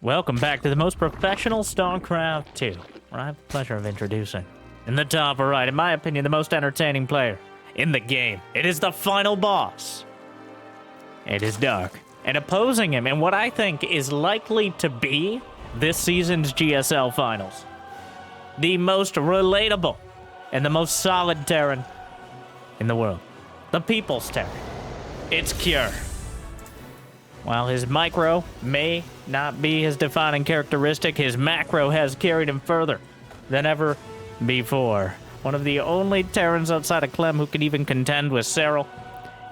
Welcome back to the most professional StarCraft 2, where I have the pleasure of introducing, in the top right, in my opinion, the most entertaining player in the game. It is the final boss. It is Dark. And opposing him in what I think is likely to be this season's GSL Finals. The most relatable and the most solid Terran in the world. The People's Terran. It's Cure. While his micro may not be his defining characteristic, his macro has carried him further than ever before. One of the only Terrans outside of Clem who can even contend with Serral.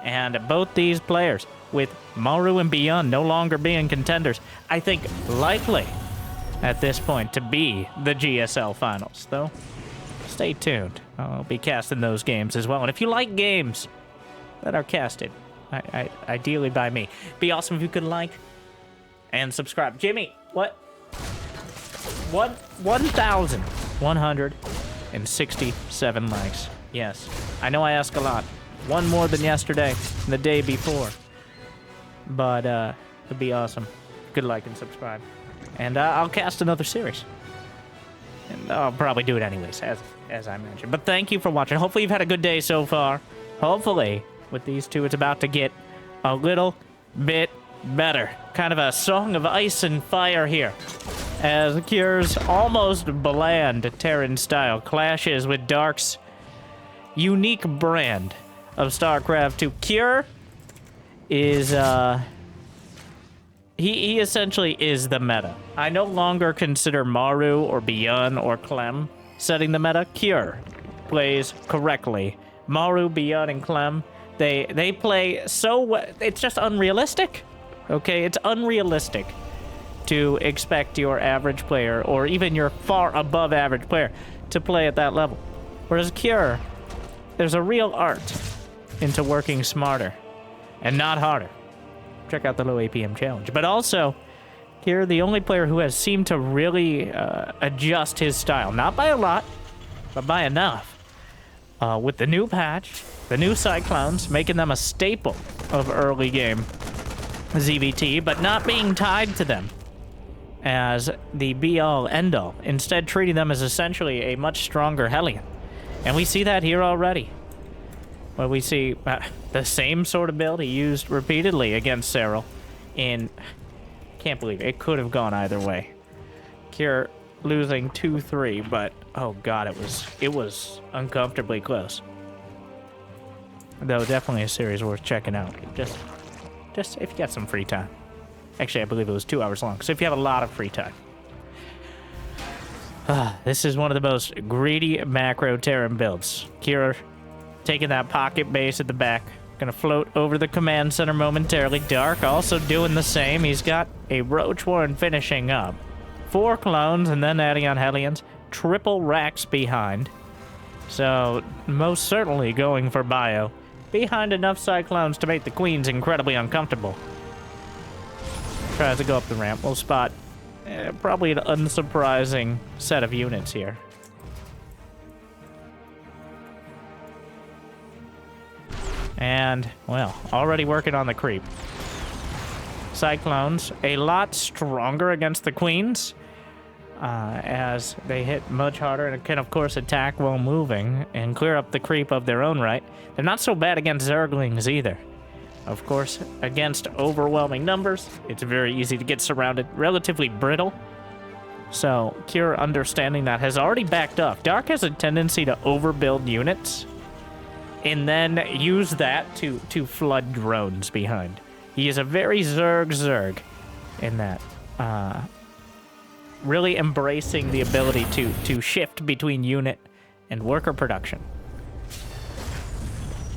And both these players, with Maru and Beyond no longer being contenders, I think likely at this point to be the GSL Finals. Though, stay tuned. I'll be casting those games as well. And if you like games that are casted, ideally by me, be awesome if you could like and subscribe. Jimmy, what? 1,167 likes. Yes, I know I ask a lot. One more than yesterday and the day before. But it'd be awesome. Good like and subscribe. And I'll cast another series. And I'll probably do it anyways, as I mentioned. But thank you for watching. Hopefully you've had a good day so far. Hopefully, with these two, it's about to get a little bit better. Kind of a song of ice and fire here. As Cure's almost bland Terran style clashes with Dark's unique brand of StarCraft 2. Cure is, he essentially is the meta. I no longer consider Maru or Beyond or Clem setting the meta. Cure plays correctly. Maru, Beyond, and Clem, they play so well. It's just unrealistic. Okay, it's unrealistic to expect your average player, or even your far above average player, to play at that level. Whereas Cure, there's a real art into working smarter and not harder. Check out the low APM challenge. But also, Cure, the only player who has seemed to really adjust his style. Not by a lot, but by enough. With the new patch, the new Cyclones, making them a staple of early game ZVT, but not being tied to them as the be-all, end-all. Instead, treating them as essentially a much stronger Hellion. And we see that here already. Where we see the same sort of build he used repeatedly against Serral in... Can't believe it. It could have gone either way. Cure losing 2-3, but oh god, it was uncomfortably close. Though definitely a series worth checking out. Just if you got some free time. Actually, I believe it was 2 hours long, so if you have a lot of free time. This is one of the most greedy macro Terran builds. Cure taking that pocket base at the back. Gonna float over the command center momentarily. Dark also doing the same. He's got a Roach Warren finishing up. 4 clones and then adding on Hellions. Triple racks behind. So, most certainly going for bio. Behind enough Cyclones to make the Queens incredibly uncomfortable. Tries to go up the ramp. We'll spot probably an unsurprising set of units here. And, well, already working on the creep. Cyclones, a lot stronger against the Queens, as they hit much harder and can, of course, attack while moving and clear up the creep of their own right. They're not so bad against Zerglings either. Of course, against overwhelming numbers, it's very easy to get surrounded, relatively brittle. So, Cure, understanding that, has already backed off. Dark has a tendency to overbuild units and then use that to flood drones behind. He is a very Zerg in that. Really embracing the ability to shift between unit and worker production.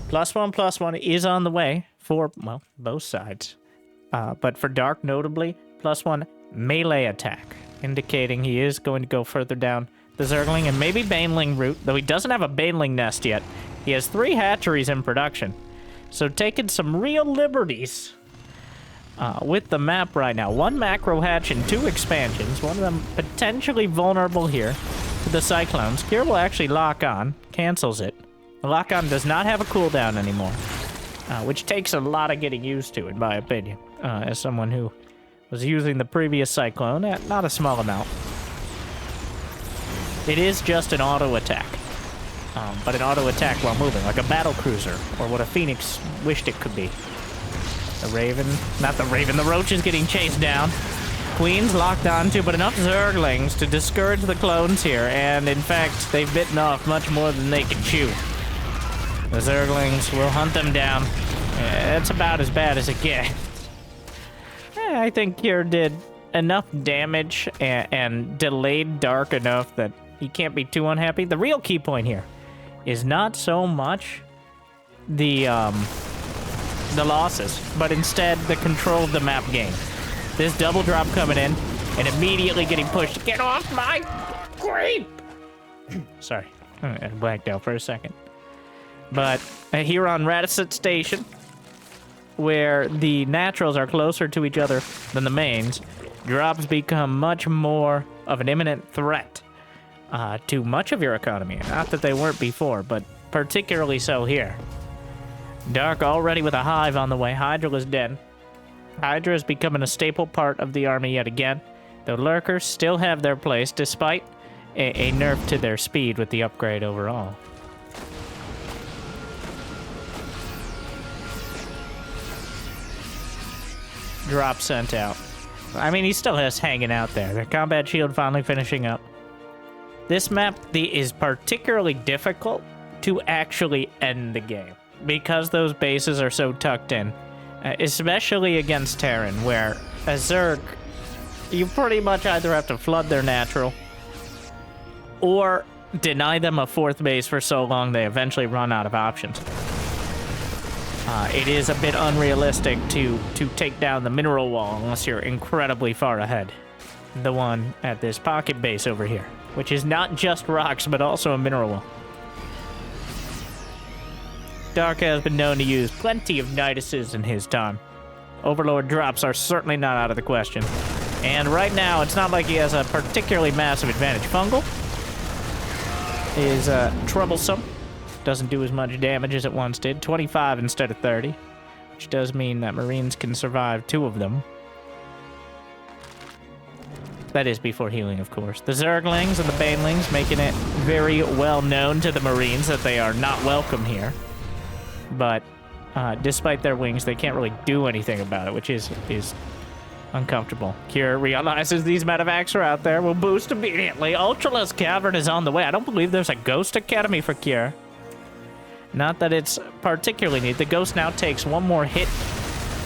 +1/+1 is on the way for, well, both sides. But for Dark, notably, +1 melee attack, indicating he is going to go further down the Zergling and maybe Baneling route, though he doesn't have a Baneling nest yet. He has 3 hatcheries in production, so taking some real liberties with the map right now. 1 macro hatch and 2 expansions, one of them potentially vulnerable here to the Cyclones. Cure will actually lock on, cancels it. The lock on does not have a cooldown anymore, which takes a lot of getting used to, in my opinion, as someone who was using the previous Cyclone at not a small amount. It is just an auto attack, but an auto attack while moving, like a battle cruiser, or what a Phoenix wished it could be. The Raven, not the Raven, the Roach is getting chased down. Queen's locked onto, but enough Zerglings to discourage the clones here, and in fact, they've bitten off much more than they can chew. The Zerglings will hunt them down. It's about as bad as it gets. I think Kier did enough damage and delayed Dark enough that he can't be too unhappy. The real key point here is not so much the losses, but instead the control of the map game. This double drop coming in and immediately getting pushed. Get off my creep! Sorry, I blanked out for a second. But here on Radisset Station, where the naturals are closer to each other than the mains, drops become much more of an imminent threat to much of your economy. Not that they weren't before, but particularly so here. Dark already with a hive on the way. Hydra is dead. Hydra is becoming a staple part of the army yet again. The Lurkers still have their place, despite a nerf to their speed with the upgrade overall. Drop sent out. I mean, he still has hanging out there. The combat shield finally finishing up. This map is particularly difficult to actually end the game, because those bases are so tucked in. Especially against Terran, where a Zerg, you pretty much either have to flood their natural or deny them a fourth base for so long they eventually run out of options. It is a bit unrealistic to take down the mineral wall unless you're incredibly far ahead. The one at this pocket base over here, which is not just rocks but also a mineral wall. Dark has been known to use plenty of Niduses in his time. Overlord drops are certainly not out of the question. And right now, it's not like he has a particularly massive advantage. Fungal is troublesome. Doesn't do as much damage as it once did. 25 instead of 30. Which does mean that Marines can survive 2 of them. That is before healing, of course. The Zerglings and the Banelings making it very well known to the Marines that they are not welcome here. But despite their wings, they can't really do anything about it, which is uncomfortable. Kier realizes these medevacs are out there, will boost immediately. Ultralisk Cavern is on the way. I don't believe there's a Ghost Academy for Kier. Not that it's particularly neat. The Ghost now takes one more hit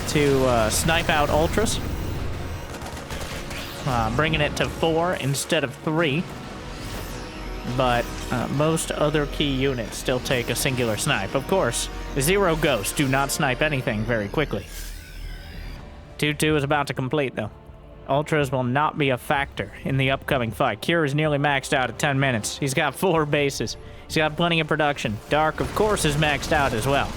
to snipe out Ultras, bringing it to 4 instead of 3. But most other key units still take a singular snipe. Of course, 0 ghosts do not snipe anything very quickly. 2-2 is about to complete, though. Ultras will not be a factor in the upcoming fight. Kier is nearly maxed out at 10 minutes. He's got 4 bases. He's got plenty of production. Dark, of course, is maxed out as well,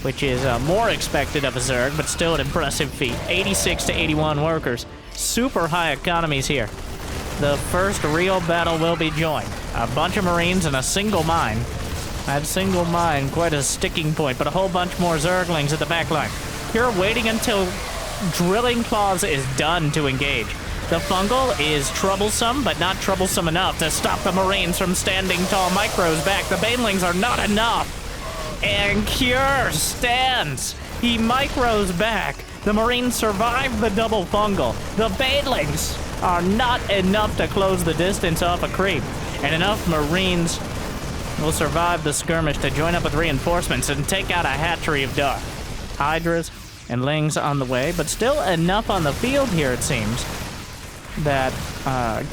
which is more expected of a Zerg, but still an impressive feat. 86 to 81 workers. Super high economies here. The first real battle will be joined. A bunch of Marines and a single mine. That single mine, quite a sticking point, but a whole bunch more Zerglings at the back line. Here, waiting until Drilling Claws is done to engage. The Fungal is troublesome, but not troublesome enough to stop the Marines from standing tall. Micros back. The Banelings are not enough. And Kier stands. He micros back. The Marines survive the double Fungal. The Banelings are not enough to close the distance off a creep. And enough Marines will survive the skirmish to join up with reinforcements and take out a hatchery of Dark. Hydras and Lings on the way, but still enough on the field here, it seems, that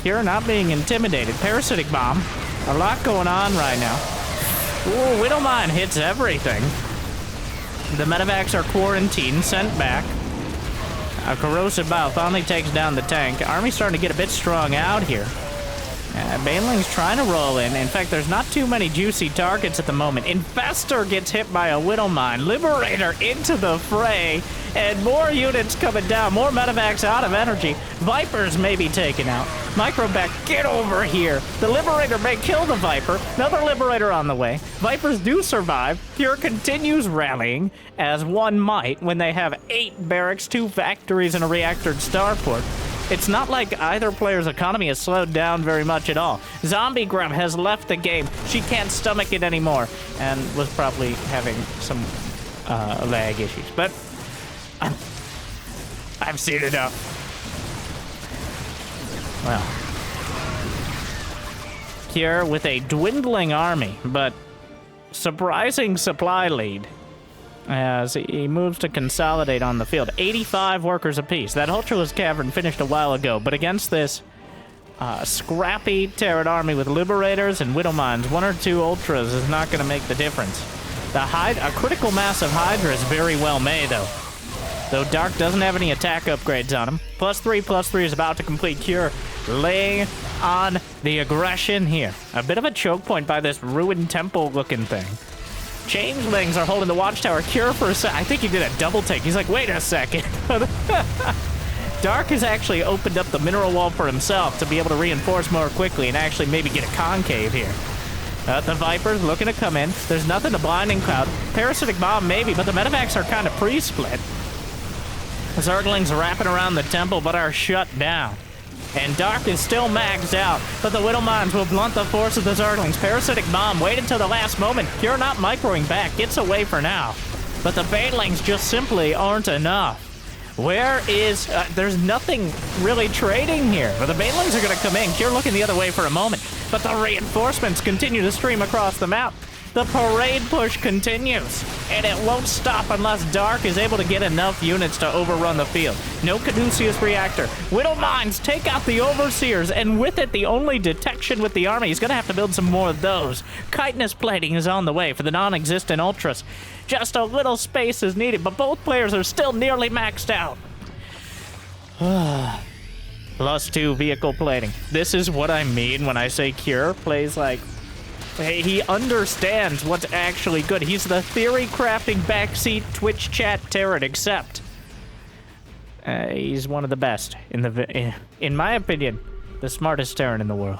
Kier not being intimidated. Parasitic Bomb. A lot going on right now. Ooh, Widowmine hits everything. The medevacs are quarantined, sent back. A corrosive bow finally takes down the tank. Army's starting to get a bit strung out here. Baneling's trying to roll in. In fact, there's not too many juicy targets at the moment. Infestor gets hit by a Widowmine. Liberator into the fray. And more units coming down. More medevacs out of energy. Vipers may be taken out. Microback, get over here. The Liberator may kill the Viper. Another Liberator on the way. Vipers do survive. Pure continues rallying, as one might when they have 8 barracks, 2 factories, and a reactored starport. It's not like either player's economy has slowed down very much at all. Zombie Grub has left the game. She can't stomach it anymore, and was probably having some lag issues. But I've seen it up. Well, Cure with a dwindling army, but surprising supply lead as he moves to consolidate on the field. 85 workers apiece. That Ultralisk Cavern finished a while ago, but against this scrappy Terran army with Liberators and Widow Mines, 1 or 2 Ultras is not going to make the difference. A critical mass of Hydra is very well made, though Dark doesn't have any attack upgrades on him. +3/+3 is about to complete Cure, laying on the aggression here. A bit of a choke point by this ruined temple-looking thing. Changelings are holding the watchtower. Cure for a sec. I think he did a double take. He's like, wait a second. Dark has actually opened up the mineral wall for himself to be able to reinforce more quickly and actually maybe get a concave here. The Vipers looking to come in. There's nothing to Blinding Cloud. Parasitic Bomb maybe, but the medevacs are kind of pre-split. Zerglings wrapping around the temple but are shut down. And Dark is still maxed out, but the Widow Mines will blunt the force of the Zerglings. Parasitic Bomb waited till the last moment. Cure not microing back, gets away for now. But the Banelings just simply aren't enough. Where is... there's nothing really trading here. But the Banelings are going to come in. Cure looking the other way for a moment. But the reinforcements continue to stream across the map. The parade push continues, and it won't stop unless Dark is able to get enough units to overrun the field. No Caduceus Reactor. Widow Mines take out the Overseers, and with it, the only detection with the army. He's going to have to build some more of those. Chitinous Plating is on the way for the non-existent Ultras. Just a little space is needed, but both players are still nearly maxed out. +2 vehicle plating. This is what I mean when I say Cure plays like... He understands what's actually good. He's the theory-crafting backseat Twitch chat Terran, except he's one of the best in my opinion, the smartest Terran in the world.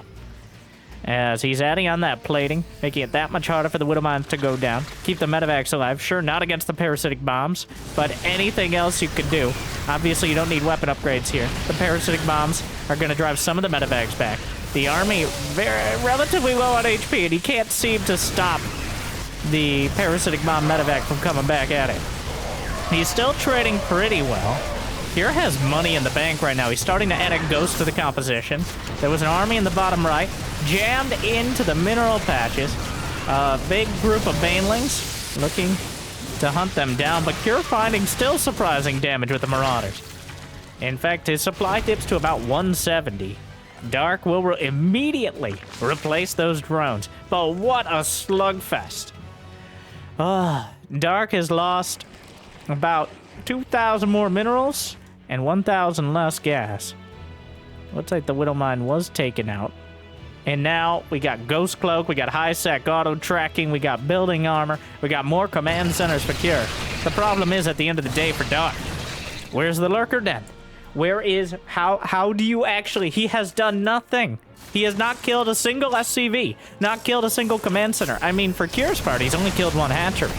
As he's adding on that plating, making it that much harder for the Widow Mines to go down. Keep the medevacs alive. Sure, not against the parasitic bombs, but anything else you could do. Obviously, you don't need weapon upgrades here. The parasitic bombs are going to drive some of the medevacs back. The army relatively low on HP, and he can't seem to stop the parasitic bomb medevac from coming back at it. He's still trading pretty well. Cure has money in the bank right now. He's starting to add a ghost to the composition. There was an army in the bottom right, jammed into the mineral patches. A big group of Banelings looking to hunt them down, but Cure finding still surprising damage with the Marauders. In fact, his supply dips to about 170. Dark will immediately replace those drones, but what a slugfest. Dark has lost about 2,000 more minerals and 1,000 less gas. Looks like the Widow Mine was taken out. And now we got Ghost Cloak, we got high-sec auto tracking, we got building armor, we got more command centers for Cure. The problem is, at the end of the day for Dark, where's the Lurker Den? Where is... How do you actually... He has done nothing. He has not killed a single SCV. Not killed a single command center. I mean, for Cure's part, he's only killed 1 hatchery.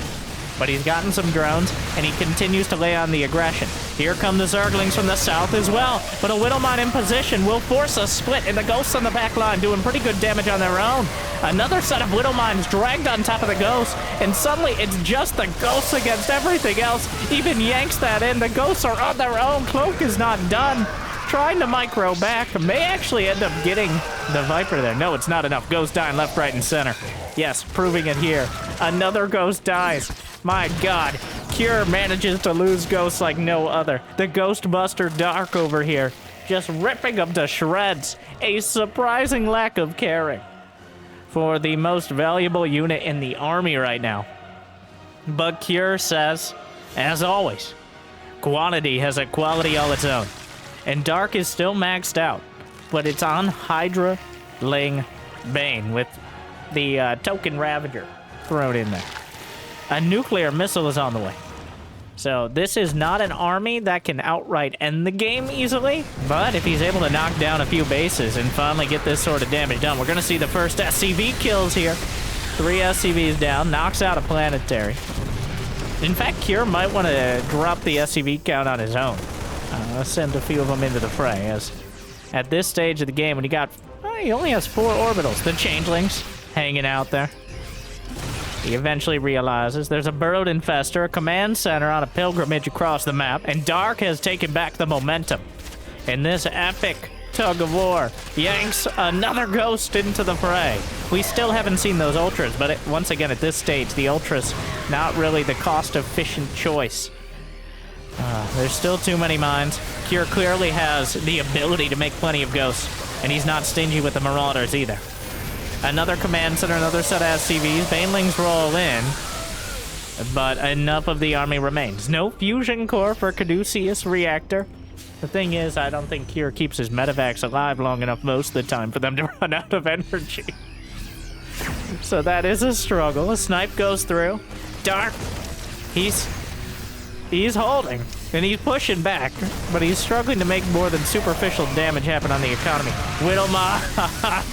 But he's gotten some drones, and he continues to lay on the aggression. Here come the Zerglings from the south as well. But a Widow Mine in position will force a split, and the Ghosts on the back line doing pretty good damage on their own. Another set of Widow Mines dragged on top of the Ghosts, and suddenly it's just the Ghosts against everything else. Even yanks that in. The Ghosts are on their own. Cloak is not done. Trying to micro back. May actually end up getting the Viper there. No, it's not enough. Ghost dying left, right, and center. Yes, proving it here. Another Ghost dies. My God. Cure manages to lose Ghosts like no other. The Ghostbuster Dark over here, just ripping them to shreds. A surprising lack of caring for the most valuable unit in the army right now. But Cure says, as always, quantity has a quality all its own. And Dark is still maxed out, but it's on Hydra Ling Bane with the token Ravager thrown in there. A nuclear missile is on the way. So this is not an army that can outright end the game easily, but if he's able to knock down a few bases and finally get this sort of damage done, we're going to see the first SCV kills here. 3 SCVs down, knocks out a planetary. In fact, Cure might want to drop the SCV count on his own. Send a few of them into the fray, as at this stage of the game, when he only has 4 orbitals. The changelings hanging out there. He eventually realizes there's a burrowed infestor, a command center on a pilgrimage across the map, and Dark has taken back the momentum. In this epic tug of war, yanks another ghost into the fray. We still haven't seen those ultras, but once again, at this stage, the ultras not really the cost-efficient choice. There's still too many mines. Cure clearly has the ability to make plenty of ghosts, and he's not stingy with the marauders either. Another command center, another set of SCVs. Banelings roll in, but enough of the army remains. No fusion core for Caduceus Reactor. The thing is, I don't think Cure keeps his medevacs alive long enough most of the time for them to run out of energy. So that is a struggle. A snipe goes through. Dark, he's holding, and he's pushing back, but he's struggling to make more than superficial damage happen on the economy. Widow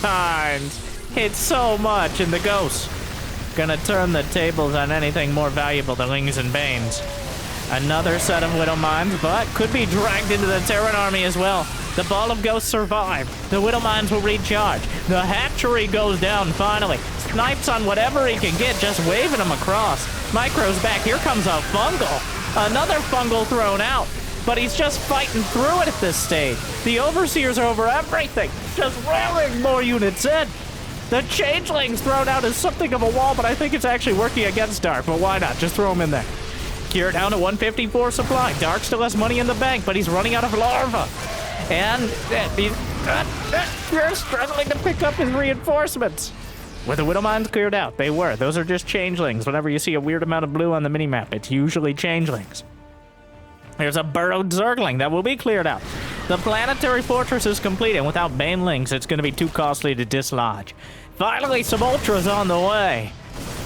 Mines hit so much, and the ghosts gonna turn the tables on anything more valuable than Lings and Banes. Another set of Widow Mines, but could be dragged into the Terran army as well. The Ball of Ghosts survive. The Widow Mines will recharge. The hatchery goes down finally. Snipes on whatever he can get, just waving them across. Micro's back. Here comes a fungal. Another fungal thrown out. But he's just fighting through it at this stage. The Overseers are over everything, just ramming more units in. The Changelings thrown out as something of a wall, but I think it's actually working against Dark. But why not? Just throw him in there. Cure down to 154 supply. Dark still has money in the bank, but he's running out of larva. And Cure's struggling to pick up his reinforcements. Were the Widow Mines cleared out? They were. Those are just Changelings. Whenever you see a weird amount of blue on the minimap, it's usually Changelings. There's a burrowed Zergling that will be cleared out. The planetary fortress is complete, and without Banelings, it's going to be too costly to dislodge. Finally, some Ultras on the way.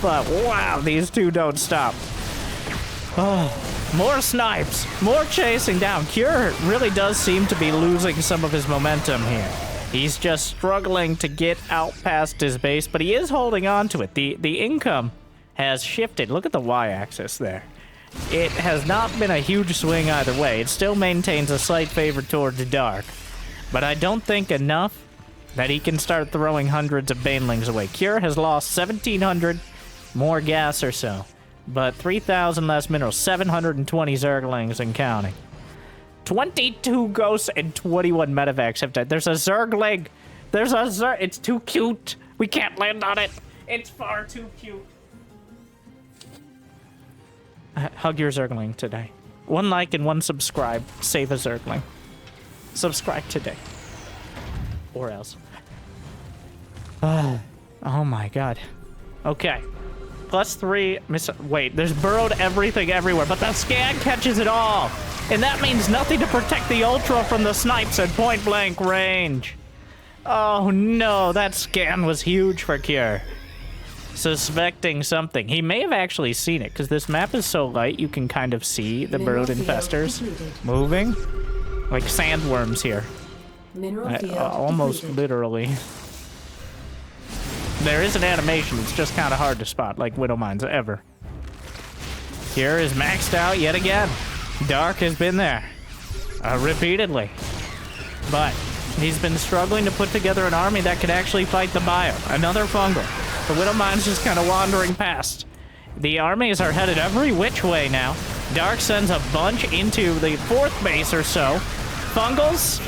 But wow, these two don't stop. Oh, more snipes, more chasing down. Cure really does seem to be losing some of his momentum here. He's just struggling to get out past his base, but he is holding on to it. The income has shifted. Look at the y-axis there. It has not been a huge swing either way. It still maintains a slight favor towards Dark, but I don't think enough that he can start throwing hundreds of Banelings away. Cure has lost 1,700 more gas or so, but 3,000 less minerals, 720 Zerglings and counting. 22 ghosts and 21 medevacs have died. There's a Zergling. There's a Zerg. It's too cute. We can't land on it. It's far too cute. Hug your Zergling today. 1 like and 1 subscribe. Save a Zergling. Subscribe today. Or else. Oh my god. Okay. +3. Wait, there's burrowed everything everywhere, but the scan catches it all. And that means nothing to protect the Ultra from the snipes at point blank range. Oh no, that scan was huge for Cure. Suspecting something. He may have actually seen it, because this map is so light you can kind of see the burrowed infestors moving. Like sandworms here. Almost literally. There is an animation, it's just kind of hard to spot, like Widow Mines ever. Cure is maxed out yet again. Dark has been there. Repeatedly. But he's been struggling to put together an army that could actually fight the bio. Another fungal. The Widow Mine's just kind of wandering past. The armies are headed every which way now. Dark sends a bunch into the 4th base or so. Fungals,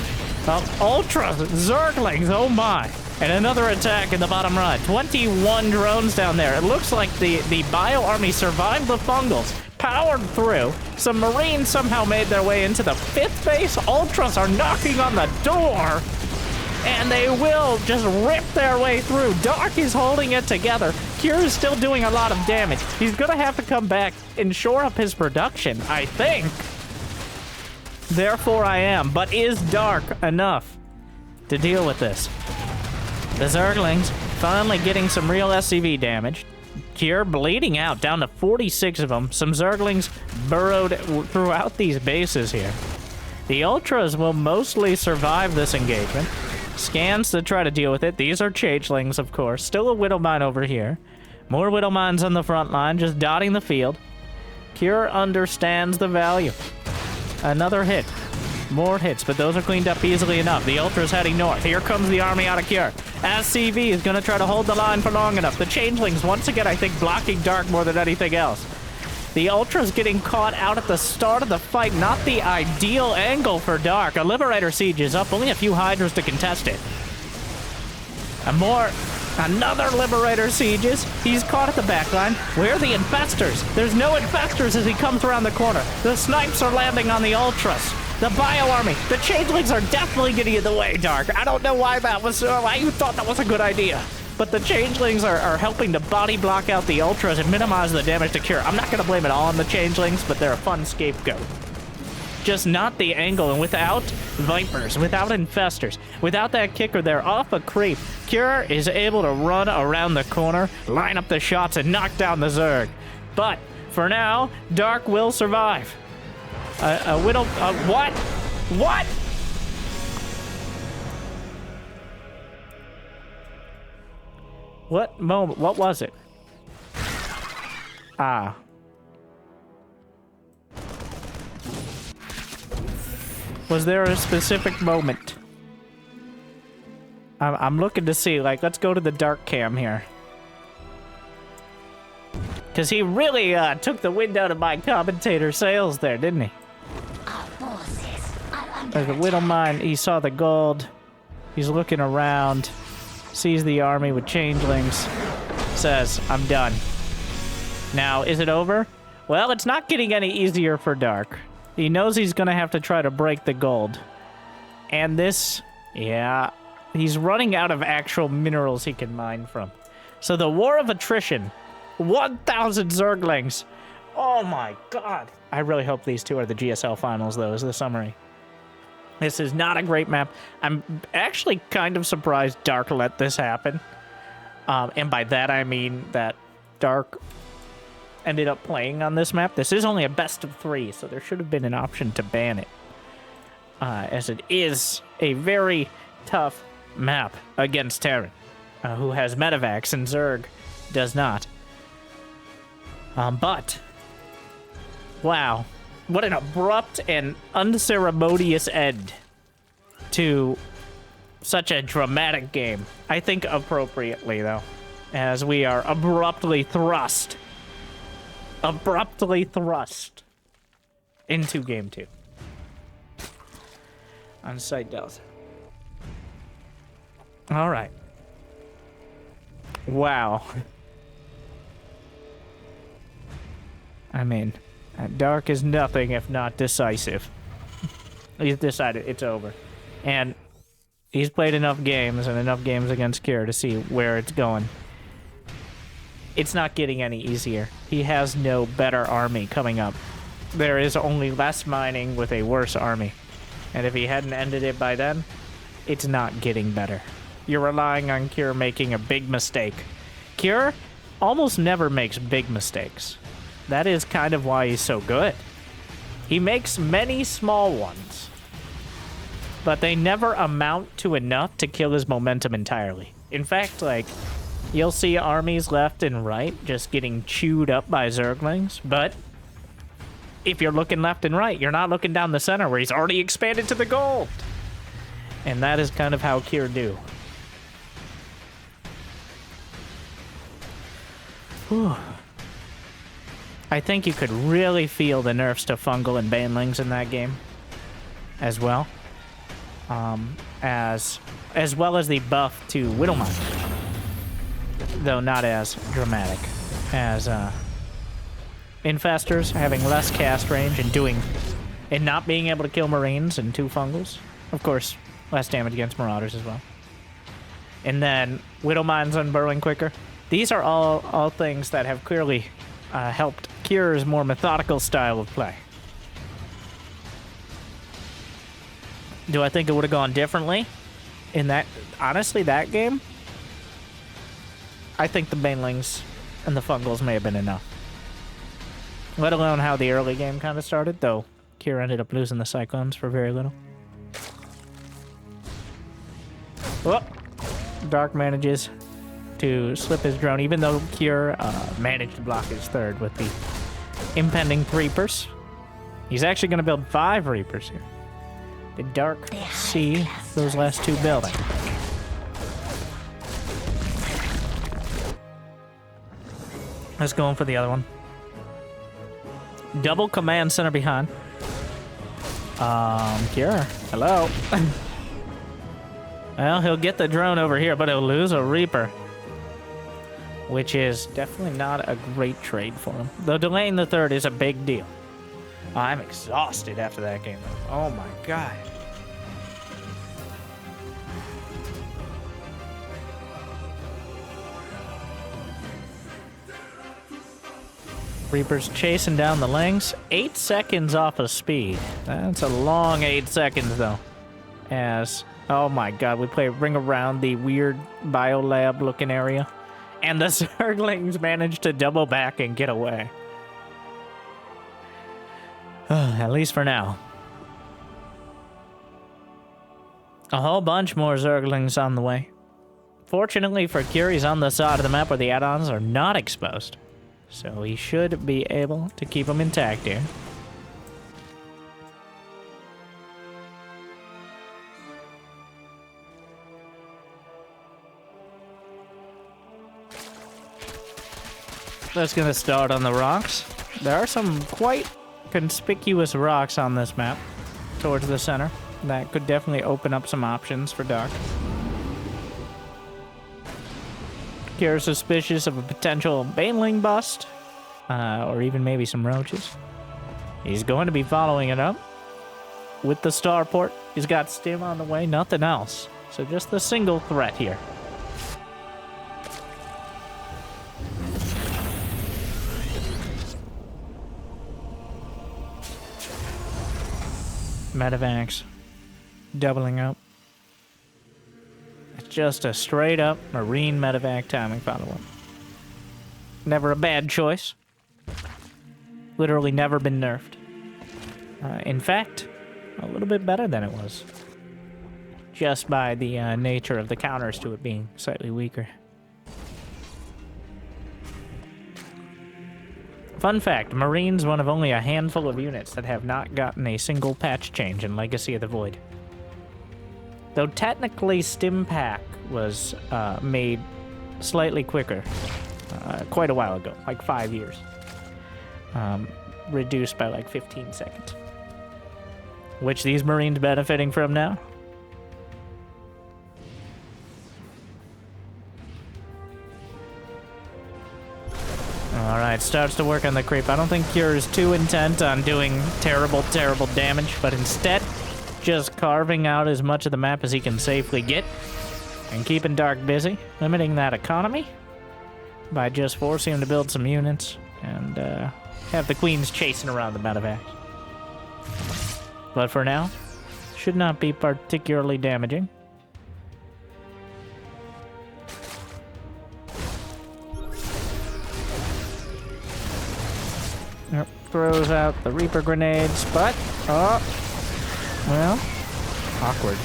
Ultra, Zerglings, oh my. And another attack in the bottom right. 21 drones down there. It looks like the bio army survived the fungals, powered through. Some Marines somehow made their way into the 5th base. Ultras are knocking on the door, and they will just rip their way through. Dark is holding it together. Cure is still doing a lot of damage. He's gonna have to come back and shore up his production, I think. Therefore I am. But is Dark enough to deal with this? The Zerglings finally getting some real SCV damage. Cure bleeding out, down to 46 of them. Some Zerglings burrowed throughout these bases here. The Ultras will mostly survive this engagement. Scans to try to deal with it. These are Changelings, of course. Still a Widowmine over here. More Widowmines on the front line, just dotting the field. Cure understands the value. Another hit. More hits, but those are cleaned up easily enough. The Ultra's heading north. Here comes the army out of Cure. SCV is going to try to hold the line for long enough. The Changelings, once again, I think, blocking Dark more than anything else. The Ultra's getting caught out at the start of the fight. Not the ideal angle for Dark. A Liberator Siege is up. Only a few Hydras to contest it. Another Liberator Sieges. He's caught at the backline. Where are the Infestors? There's no Infestors as he comes around the corner. The Snipes are landing on the Ultras. The Bio Army. The Changelings are definitely getting in the way, Dark. I don't know why why you thought that was a good idea. But the Changelings are helping to body block out the Ultras and minimize the damage to Cure. I'm not going to blame it all on the Changelings, but they're a fun scapegoat. Just not the angle, and without Vipers, without Infestors, without that kicker there off a creep, Cure is able to run around the corner, line up the shots, and knock down the Zerg. But, for now, Dark will survive. What? What? What moment? What was it? Ah. Was there a specific moment? I'm looking to see, like, let's go to the dark cam here. Because he really took the wind out of my commentator sails there, didn't he? There's a Widowmine. He saw the gold. He's looking around. Sees the army with Changelings. Says, I'm done. Now, is it over? Well, it's not getting any easier for Dark. He knows he's going to have to try to break the gold. And this, yeah, he's running out of actual minerals he can mine from. So the War of Attrition, 1,000 Zerglings. Oh my god. I really hope these two are the GSL finals, though, is the summary. This is not a great map. I'm actually kind of surprised Dark let this happen. And by that, I mean that Dark ended up playing on this map. This is only a best of 3, so there should have been an option to ban it. As it is a very tough map against Terran, who has Medivacs and Zerg does not. But, wow, what an abrupt and unceremonious end to such a dramatic game. I think appropriately, though, as we are abruptly thrust into Game 2 on Site Delta. All right. Wow. I mean, Dark is nothing if not decisive. He's decided it's over. And he's played enough games and enough games against Cure to see where it's going. It's not getting any easier. He has no better army coming up. There is only less mining with a worse army. And if he hadn't ended it by then, it's not getting better. You're relying on Cure making a big mistake. Cure almost never makes big mistakes. That is kind of why he's so good. He makes many small ones, but they never amount to enough to kill his momentum entirely. In fact, like, you'll see armies left and right just getting chewed up by Zerglings, but if you're looking left and right, you're not looking down the center where he's already expanded to the gold. And that is kind of how Cure do. Whew. I think you could really feel the nerfs to Fungal and Banelings in that game as well. As well as the buff to Widowmine. Though not as dramatic as Infestors having less cast range and not being able to kill Marines and 2 Fungals. Of course, less damage against Marauders as well. And then Widowmines unburrowing quicker. These are all things that have clearly helped Cure's more methodical style of play. Do I think it would have gone differently in that? Honestly, that game, I think the Banelings And the fungals may have been enough. Let alone how the early game kind of started, though Kier ended up losing the Cyclones for very little. Oh! Dark manages to slip his drone, even though Kier managed to block his third with the impending Reapers. He's actually going to build 5 Reapers here. Did Dark see those last 2 building? Let's go in for the other one. Double command center behind. Kier, hello. Well, he'll get the drone over here, but he'll lose a Reaper. Which is definitely not a great trade for him. Though delaying the third is a big deal. I'm exhausted after that game. Oh my god. Reaper's chasing down the lanes. 8 seconds off of speed. That's a long 8 seconds, though. As, oh my god, we play ring around the weird biolab looking area. And the Zerglings managed to double back and get away. At least for now. A whole bunch more Zerglings on the way. Fortunately for Kier, he's on the side of the map where the add-ons are not exposed. So he should be able to keep them intact here. That's gonna start on the rocks. There are some quite conspicuous rocks on this map towards the center that could definitely open up some options for Dark. Kier is suspicious of a potential Baneling bust, or even maybe some roaches. He's going to be following it up with the starport. He's got Stim on the way, nothing else. So just the single threat here. Medevacs doubling up. It's just a straight up Marine medevac timing follow-up. Never a bad choice. Literally never been nerfed. In fact, a little bit better than it was. Just by the nature of the counters to it being slightly weaker. Fun fact, Marine's one of only a handful of units that have not gotten a single patch change in Legacy of the Void. Though technically Stim Pack was made slightly quicker quite a while ago, like 5 years. Reduced by like 15 seconds. Which these Marines benefiting from now? Alright, starts to work on the creep. I don't think Kier is too intent on doing terrible, terrible damage, but instead, just carving out as much of the map as he can safely get, and keeping Dark busy, limiting that economy, by just forcing him to build some units, and have the Queens chasing around the medevacs. But for now, should not be particularly damaging. Yep, throws out the Reaper grenades, but, oh, well, awkward.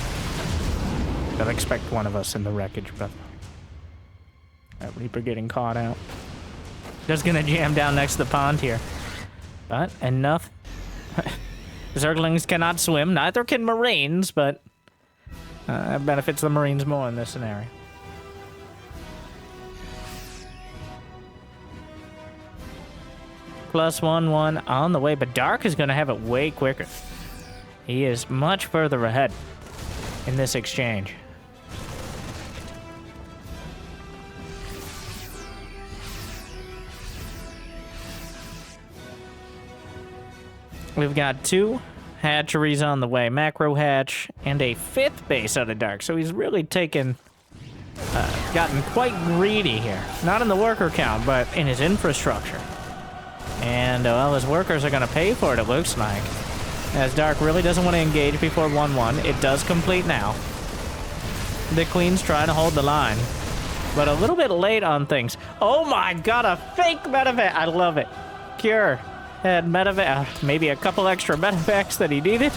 Don't expect one of us in the wreckage, but that Reaper getting caught out. Just gonna jam down next to the pond here. But enough. Zerglings cannot swim, neither can Marines, but that benefits the Marines more in this scenario. +1/1 on the way, but Dark is going to have it way quicker. He is much further ahead in this exchange. We've got 2 hatcheries on the way, macro hatch, and a 5th base out of Dark. So he's really gotten quite greedy here. Not in the worker count, but in his infrastructure. And, well, his workers are going to pay for it, it looks like. As Dark really doesn't want to engage before 1/1. It does complete now. The Queen's trying to hold the line. but a little bit late on things. Oh my god, a fake medevac! I love it. Cure had medevac, maybe a couple extra medevacs that he needed.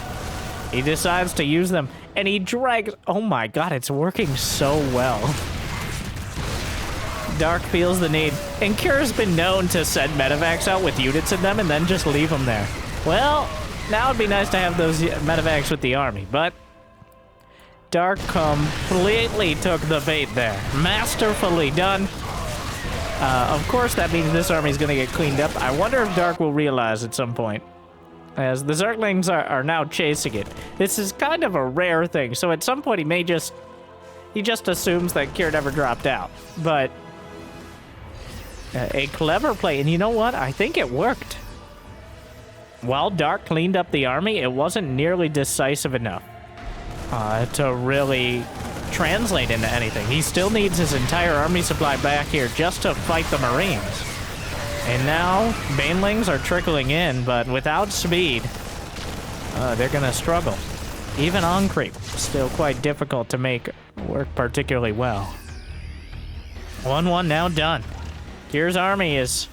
He decides to use them, and he drags. Oh my god, it's working so well. Dark feels the need, and Cure's been known to send medevacs out with units in them and then just leave them there. Well, now it'd be nice to have those medevacs with the army, but Dark completely took the bait there. Masterfully done. Of course, that means this army is going to get cleaned up. I wonder if Dark will realize at some point, as the Zerglings are now chasing it. This is kind of a rare thing, so at some point he just assumes that Cure never dropped out. But a clever play, and you know what? I think it worked. While Dark cleaned up the army, it wasn't nearly decisive enough to really translate into anything. He still needs his entire army supply back here just to fight the Marines. And now, Banelings are trickling in, but without speed, they're gonna struggle. Even on creep, still quite difficult to make work particularly well. 1-1 now done. Cure's army is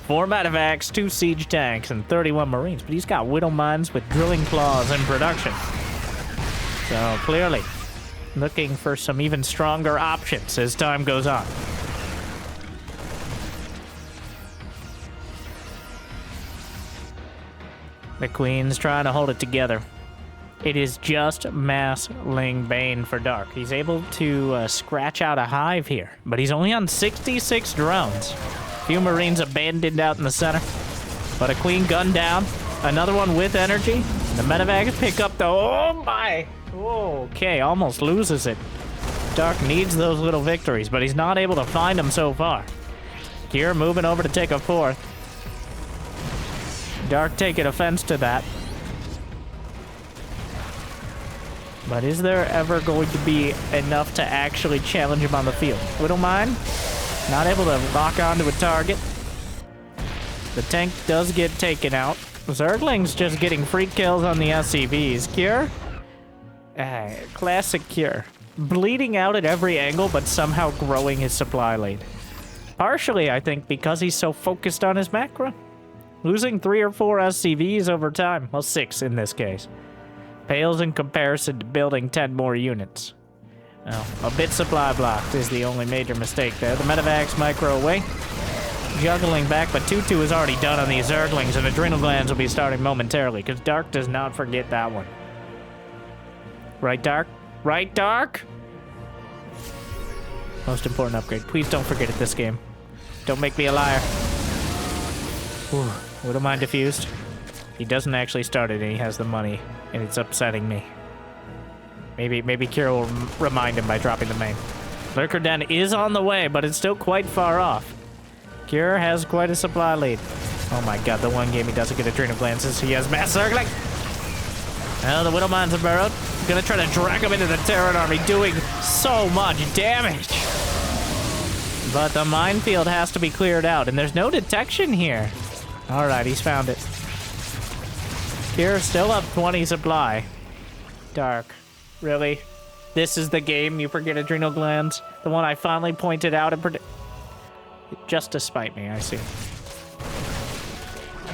4 medevacs, 2 siege tanks, and 31 Marines, but he's got Widow Mines with drilling claws in production. So clearly, looking for some even stronger options as time goes on. The Queen's trying to hold it together. It is just Mass Ling Bane for Dark. He's able to scratch out a hive here, but he's only on 66 drones. Few Marines abandoned out in the center, but a Queen gun down. Another one with energy. The medevacs pick up the... Oh my! Okay, almost loses it. Dark needs those little victories, but he's not able to find them so far. Cure moving over to take a 4th. Dark taking offense to that. But is there ever going to be enough to actually challenge him on the field? Widowmine, not able to lock onto a target. The tank does get taken out. Zergling's just getting free kills on the SCVs. Cure? Classic Cure. Bleeding out at every angle, but somehow growing his supply lead. Partially, I think, because he's so focused on his macro. Losing 3 or 4 SCVs over time. Well, 6 in this case. Pales in comparison to building 10 more units. Well, a bit supply blocked is the only major mistake there. The medevacs micro away. Juggling back, but 2-2 is already done on these Zerglings, and Adrenal Glands will be starting momentarily, because Dark does not forget that one. Right, Dark? Right, Dark? Most important upgrade. Please don't forget it this game. Don't make me a liar. Whew. Widowmine diffused. He doesn't actually start it, and he has the money, and it's upsetting me. Maybe Cure will remind him by dropping the main. Lurker Den is on the way, but it's still quite far off. Cure has quite a supply lead. Oh my god, the one game he doesn't get Adrenal Glances, he has Mass Circling! Well, the Widowmines are burrowed. Gonna try to drag him into the Terran army, doing so much damage. But the minefield has to be cleared out, and there's no detection here. Alright, he's found it. Cure still up 20 supply. Dark. Really? This is the game you forget Adrenal Glands? The one I finally pointed out and just to spite me, I see.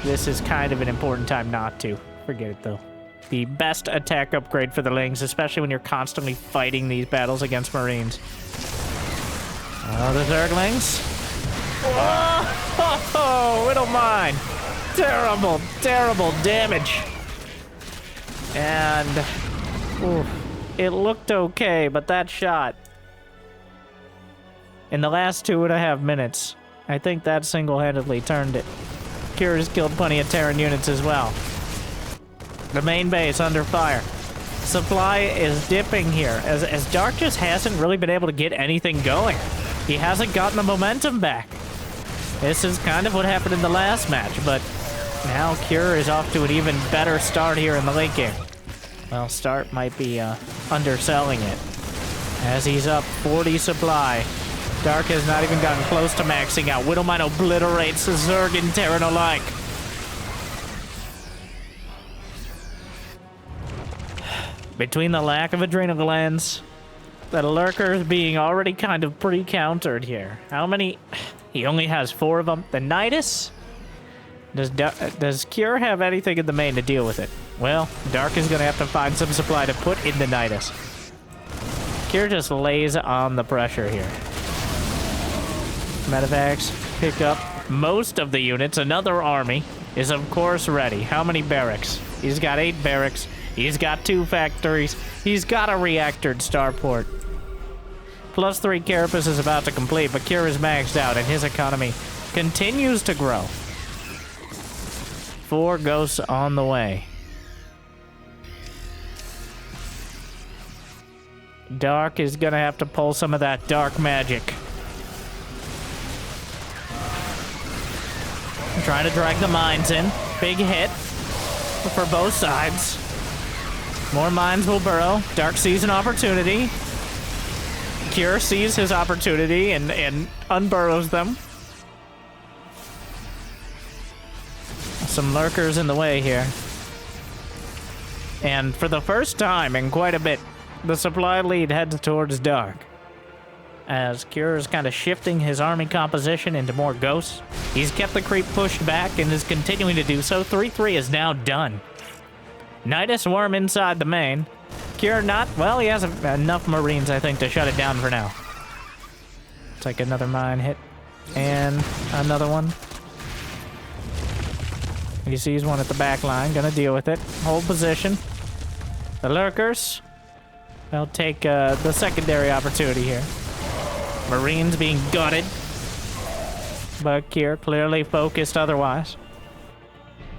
This is kind of an important time not to. Forget it, though. The best attack upgrade for the Lings, especially when you're constantly fighting these battles against Marines. Oh, the Zerglings. Oh, Widowmine. Terrible, terrible damage. And oof, it looked okay, but that shot in the last 2.5 minutes, I think that single-handedly turned it. Cure has killed plenty of Terran units as well. The main base under fire. Supply is dipping here, as Dark just hasn't really been able to get anything going. He hasn't gotten the momentum back. This is kind of what happened in the last match, but now Cure is off to an even better start here in the late game. Well, start might be underselling it, as he's up 40 supply. Dark has not even gotten close to maxing out. Widowmine obliterates Zerg and Terran alike. Between the lack of Adrenal Glands, The Lurker's being already kind of pre-countered here. How many? He only has 4 of them. The Nidus? Does Cure have anything in the main to deal with it? Well, Dark is going to have to find some supply to put in the Nidus. Cure just lays on the pressure here. Medevacs pick up most of the units. Another army is, of course, ready. How many barracks? He's got 8 barracks. He's got 2 factories. He's got a reactored starport. +3 Carapace is about to complete, but Cure is maxed out, and his economy continues to grow. 4 ghosts on the way. Dark is gonna have to pull some of that dark magic. Trying to drag the mines in. Big hit for both sides. More mines will burrow. Dark sees an opportunity. Cure sees his opportunity and unburrows them. Some lurkers in the way here. And for the first time in quite a bit, the supply lead heads towards Dark. As Cure is kind of shifting his army composition into more ghosts. He's kept the creep pushed back and is continuing to do so. 3-3 is now done. Nidus Worm inside the main. Cure not, well, he has enough Marines, I think, to shut it down for now. Take another mine hit. And another one. He sees one at the back line, gonna deal with it. Hold position. The Lurkers, they'll take the secondary opportunity here. Marines being gutted. But Cure clearly focused otherwise.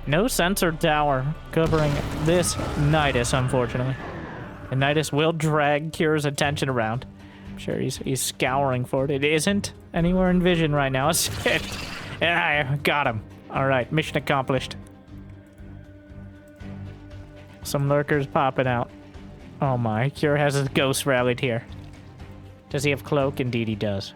No sensor tower covering this Nidus, unfortunately. And Nidus will drag Cure's attention around. I'm sure he's scouring for it. It isn't anywhere in vision right now. I got him. All right, mission accomplished. Some lurkers popping out. Oh my, Cure has his ghost rallied here. Does he have cloak? Indeed he does.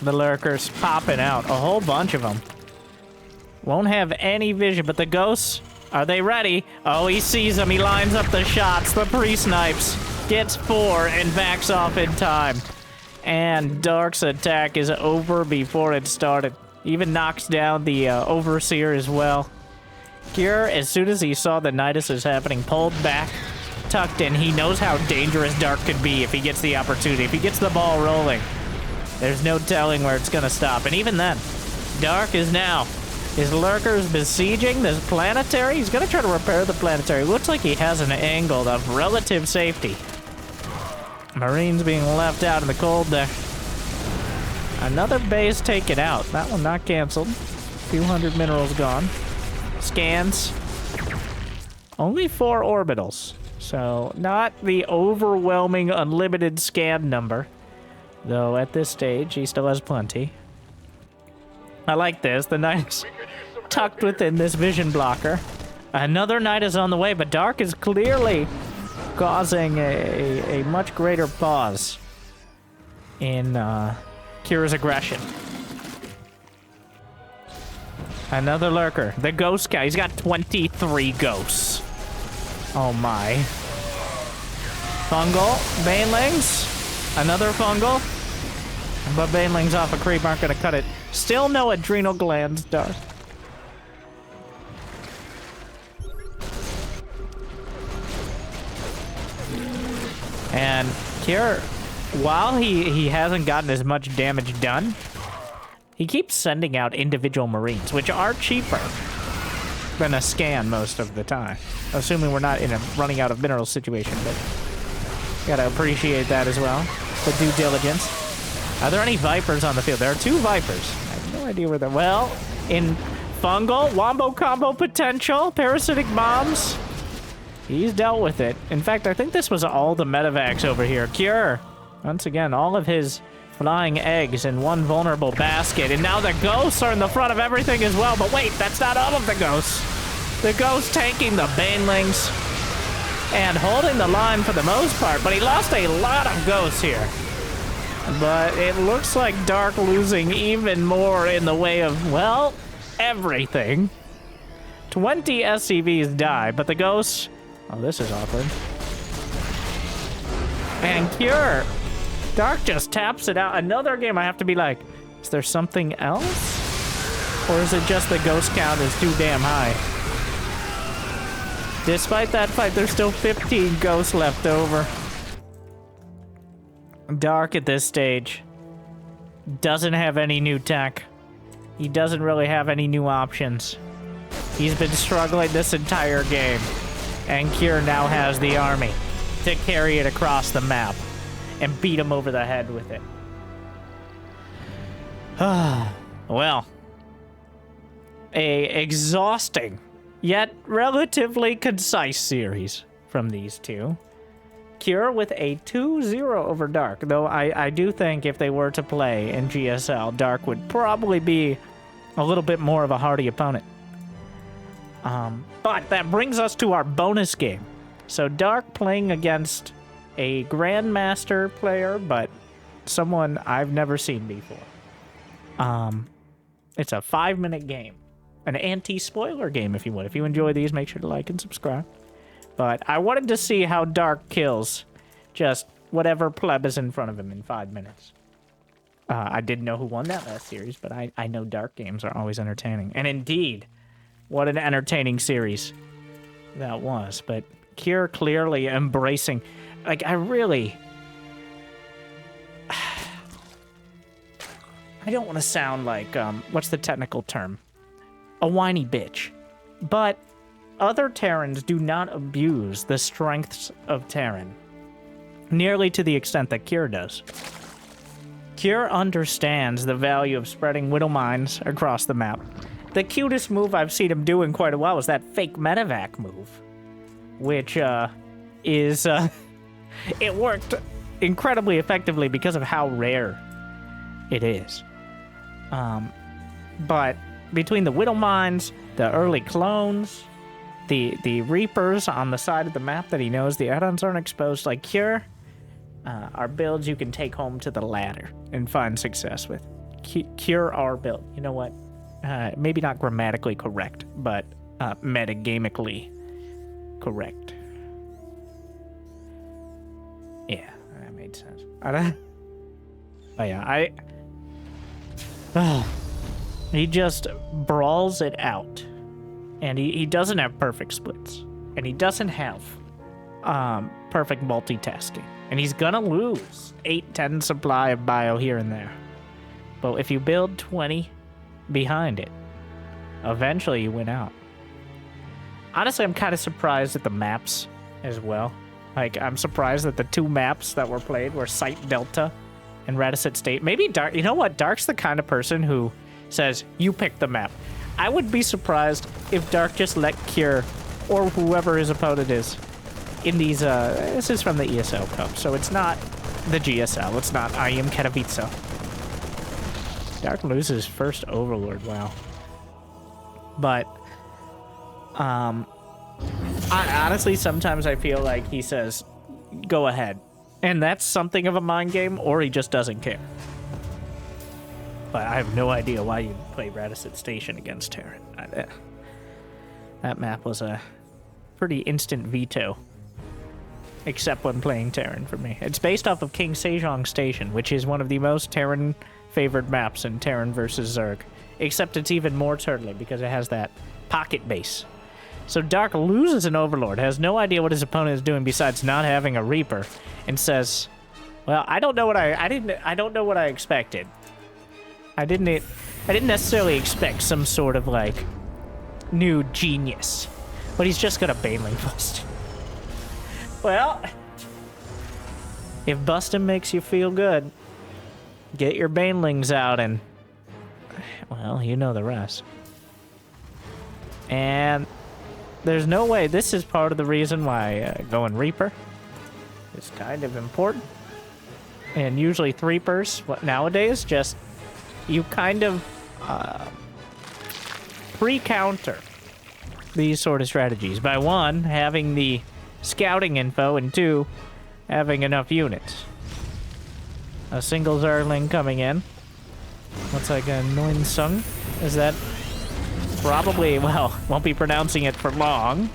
The lurkers popping out. A whole bunch of them. Won't have any vision, but the ghosts, are they ready? Oh, he sees them. He lines up the shots. The pre-snipes. Gets 4 and backs off in time. And Dark's attack is over before it started. Even knocks down the Overseer as well. Cure, as soon as he saw the Nidus is happening, pulled back, tucked in. He knows how dangerous Dark could be if he gets the opportunity. If he gets the ball rolling, there's no telling where it's going to stop. And even then, Dark is now. His lurkers besieging this planetary. He's going to try to repair the planetary. Looks like he has an angle of relative safety. Marines being left out in the cold there. Another base taken out. That one not canceled. A few hundred minerals gone. Scans. Only 4 orbitals. So not the overwhelming unlimited scan number. Though at this stage, he still has plenty. I like this. The knight is tucked within this vision blocker. Another knight is on the way, but Dark is clearly causing a much greater pause in Cure's aggression. Another lurker. The ghost guy. He's got 23 ghosts. Oh my. Fungal. Banelings. Another fungal. But Banelings off a creep aren't going to cut it. Still no adrenal glands, Dark. And Cure, while he hasn't gotten as much damage done, he keeps sending out individual Marines, which are cheaper than a scan most of the time. Assuming we're not in a running out of minerals situation, but gotta appreciate that as well. The due diligence. Are there any Vipers on the field? There are 2 Vipers. I have no idea where they're... Well, in fungal, wombo combo potential, parasitic bombs. He's dealt with it. In fact, I think this was all the medevacs over here. Cure, once again, all of his flying eggs in one vulnerable basket. And now the ghosts are in the front of everything as well. But wait, that's not all of the ghosts. The ghosts tanking the Banelings and holding the line for the most part. But he lost a lot of ghosts here. But it looks like Dark losing even more in the way of, well, everything. 20 SCVs die, but the ghosts... Oh, this is awkward. And Cure! Dark just taps it out. Another game I have to be like, is there something else? Or is it just the ghost count is too damn high? Despite that fight, there's still 15 ghosts left over. Dark at this stage doesn't have any new tech. He doesn't really have any new options. He's been struggling this entire game. And Cure now has the army to carry it across the map and beat him over the head with it. Well, a exhausting yet relatively concise series from these two. Cure with a 2-0 over Dark, though I do think if they were to play in GSL, Dark would probably be a little bit more of a hardy opponent. But that brings us to our bonus game. So Dark playing against a Grandmaster player, but someone I've never seen before. It's a 5-minute game. An anti-spoiler game, if you would. If you enjoy these, make sure to like and subscribe. But I wanted to see how Dark kills just whatever pleb is in front of him in 5 minutes. I didn't know who won that last series, but I know Dark games are always entertaining. And indeed, what an entertaining series that was. But Cure clearly embracing... Like, I really... I don't want to sound like, what's the technical term? A whiny bitch. But other Terrans do not abuse the strengths of Terran nearly to the extent that Cure does. Cure understands the value of spreading Widow Mines across the map. The cutest move I've seen him do in quite a while is that fake medevac move, which is it worked incredibly effectively because of how rare it is. But between the Widow Mines, the early clones, the Reapers on the side of the map that he knows the add-ons aren't exposed, like Cure, are builds you can take home to the ladder and find success with. Cure our build. You know what? Maybe not grammatically correct, but metagamically correct. Yeah, that made sense. Oh yeah, he just brawls it out. And he doesn't have perfect splits. And he doesn't have perfect multitasking. And he's gonna lose 8-10 supply of bio here and there. But if you build 20 behind it, eventually you win out. Honestly, I'm kind of surprised at the maps as well. Like, I'm surprised that the 2 maps that were played were Site Delta and Radicet State. Maybe Dark, you know what? Dark's the kind of person who says, you pick the map. I would be surprised if Dark just let Cure, or whoever his opponent is, in these, this is from the ESL Cup, so it's not the GSL, it's not I am Katowice. Dark loses first Overlord, wow. But, I honestly, sometimes I feel like he says, go ahead. And that's something of a mind game, or he just doesn't care. But I have no idea why you play Radicet Station against Terran. That map was a pretty instant veto. Except when playing Terran for me. It's based off of King Sejong Station, which is one of the most Terran-favored maps in Terran versus Zerg. Except it's even more turtly because it has that pocket base. So Dark loses an Overlord, has no idea what his opponent is doing besides not having a Reaper, and says, well, I don't know what I don't know what I expected. I didn't necessarily expect some sort of, like, new genius. But he's just gonna Baneling bust. Well, if busting makes you feel good, get your Banelings out and, well, you know the rest. And there's no way, this is part of the reason why going Reaper is kind of important. And usually Reapers, what nowadays, just, you kind of pre-counter these sort of strategies by 1, having the scouting info, and 2, having enough units. A single Zergling coming in. Looks like a Nguyen Sung. Is that probably, well, won't be pronouncing it for long.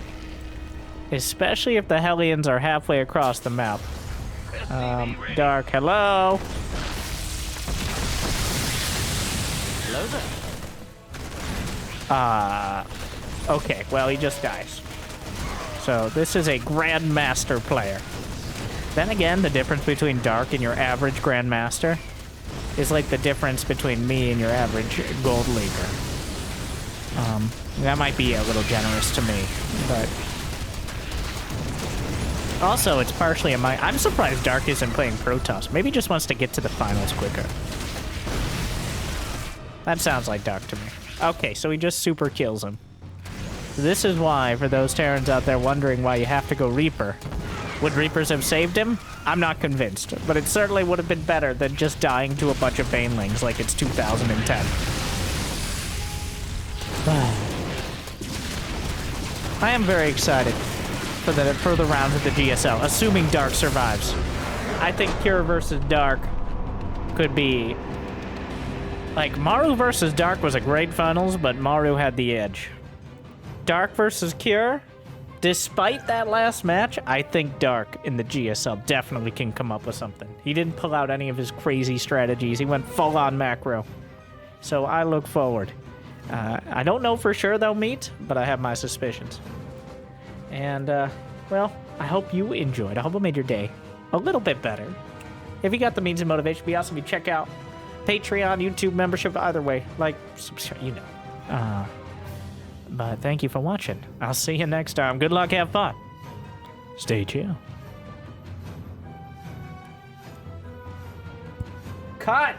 Especially if the Hellions are halfway across the map. Dark, hello? Hello there. Okay, well, he just dies. So, this is a Grandmaster player. Then again, the difference between Dark and your average Grandmaster is like the difference between me and your average Gold Leaguer. That might be a little generous to me, but... Also, it's partially a my... I'm surprised Dark isn't playing Protoss. Maybe he just wants to get to the finals quicker. That sounds like Dark to me. Okay, so he just super kills him. This is why, for those Terrans out there wondering why you have to go Reaper. Would Reapers have saved him? I'm not convinced, but it certainly would have been better than just dying to a bunch of Banelings like it's 2010. I am very excited for the further rounds of the GSL, assuming Dark survives. I think Cure versus Dark could be... Like, Maru versus Dark was a great finals, but Maru had the edge. Dark versus Cure, despite that last match, I think Dark in the GSL definitely can come up with something. He didn't pull out any of his crazy strategies. He went full-on macro. So I look forward. I don't know for sure they'll meet, but I have my suspicions. And, well, I hope you enjoyed. I hope it made your day a little bit better. If you got the means and motivation, it'd be awesome if you check out Patreon, YouTube membership, either way. Like, subscribe, you know. But thank you for watching. I'll see you next time. Good luck, have fun. Stay chill. Cut!